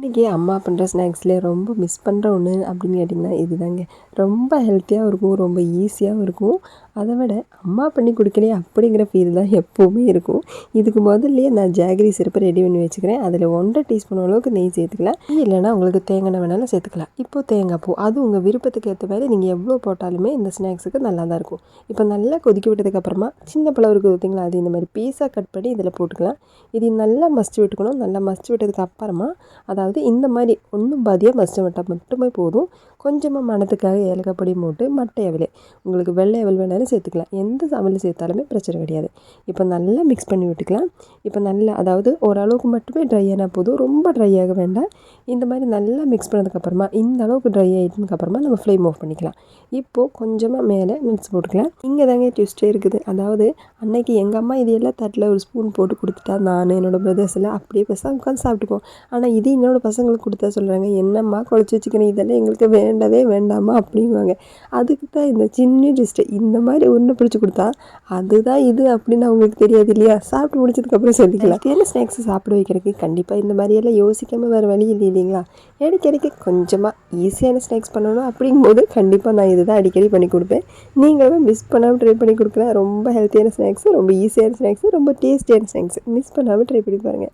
இன்றைக்கி அம்மா பண்ணுற ஸ்நாக்ஸ்லேயே ரொம்ப மிஸ் பண்ணுற ஒன்று அப்படின்னு கேட்டிங்கன்னா இதுதாங்க. ரொம்ப ஹெல்த்தியாகவும் இருக்கும், ரொம்ப ஈஸியாகவும் இருக்கும். அதை விட அம்மா பண்ணி கொடுக்கலையே அப்படிங்கிற ஃபீல் தான் எப்போவுமே இருக்கும். இதுக்கு முதல்லையே நான் ஜாகரி சிறப்பு ரெடி பண்ணி வச்சுக்கிறேன். அதில் 1.5 டீஸ்பூன் அளவுக்கு நெய் சேர்த்துக்கலாம். இல்லைனா உங்களுக்கு தேங்காய் எண்ணெய் வேணாலும் சேர்த்துக்கலாம். இப்போ தேங்காய் பூ அது உங்கள் விருப்பத்துக்கு ஏற்ற மாதிரி நீங்கள் எவ்வளோ போட்டாலுமே இந்த ஸ்நாக்ஸுக்கு நல்லா தான் இருக்கும். இப்போ நல்லா கொதிக்க விட்டதுக்கப்புறமா சின்ன பழம் இருக்குது பார்த்திங்களா, அது இந்த மாதிரி பீஸாக கட் பண்ணி இதில் போட்டுக்கலாம். இது நல்லா மசிச்சு விட்டுக்கணும். நல்லா மசிச்சு விட்டதுக்கு அப்புறமா அதாவது இந்த மாதிரி ஒன்றும் பாதியாக மசிச்சு விட்டால் மட்டுமே போதும். கொஞ்சமாக மணத்துக்காக ஏலக்காய் பொடி போட்டு மட்டை அவல், உங்களுக்கு வெள்ளை அவல் வேணாலும் சேர்த்துக்கலாம். எந்த அவல் சேர்த்தாலுமே பிரச்சனை கிடையாது. இப்போ நல்லா மிக்ஸ் பண்ணி விட்டுக்கலாம். இப்போ நல்லா அதாவது ஓரளவுக்கு மட்டுமே ட்ரை ஆனால் போதும், ரொம்ப ட்ரை ஆக வேண்டாம். இந்த மாதிரி நல்லா மிக்ஸ் பண்ணதுக்கப்புறமா இந்த அளவுக்கு ட்ரை ஆகிட்டதுக்கப்புறமா நம்ம ஃப்ளேம் ஆஃப் பண்ணிக்கலாம். இப்போது கொஞ்சமாக மேலே நட்ஸ் போட்டுக்கலாம். இங்கே தாங்க ட்விஸ்ட்டே இருக்குது. அதாவது அன்னைக்கு எங்கள் அம்மா இது எல்லாம் தட்டில் ஒரு ஸ்பூன் போட்டு கொடுத்துட்டா நான் என்னோடய பிரதர்ஸ் எல்லாம் அப்படியே பேச உட்காந்து சாப்பிட்டுப்போம். ஆனால் இது என்னோடய பசங்களுக்கு கொடுத்தா சொல்கிறாங்க, என்னம்மா குழச்சி வச்சுக்கிறேன், இதெல்லாம் எங்களுக்கு வேண்டவே வேண்டாமா அப்படிங்குவாங்க. அதுக்கு தான் இந்த சின்ன ட்விஸ்ட்டு. இந்த மாதிரி உருண்டை பிடிச்சி கொடுத்தா அதுதான் இது அப்படின்னு அவங்களுக்கு தெரியாது இல்லையா. சாப்பிட்டு முடிச்சதுக்கப்புறம் சொல்லிக்கலாம். என்ன ஸ்நாக்ஸ் சாப்பிட வைக்கிறதுக்கு கண்டிப்பாக இந்த மாதிரியெல்லாம் யோசிக்காமல் வேறு வழி இல்லை இல்லைங்களா. இடைக்கிடைக்கு கொஞ்சமாக ஈஸியான ஸ்நாக்ஸ் பண்ணணும் அப்படிங்கும்போது கண்டிப்பாக நான் இது தான் அடிக்கடி பண்ணி கொடுப்பேன். நீங்களும் மிஸ் பண்ணாமல் ட்ரை பண்ணி கொடுக்கலாம். ரொம்ப ஹெல்த்தியான ஸ்நாக்ஸு, ரொம்ப ஈஸியான ஸ்நாக்ஸு, ரொம்ப டேஸ்டியான ஸ்நாக்ஸு. மிஸ் பண்ணாமல் ட்ரை பண்ணி பாருங்கள்.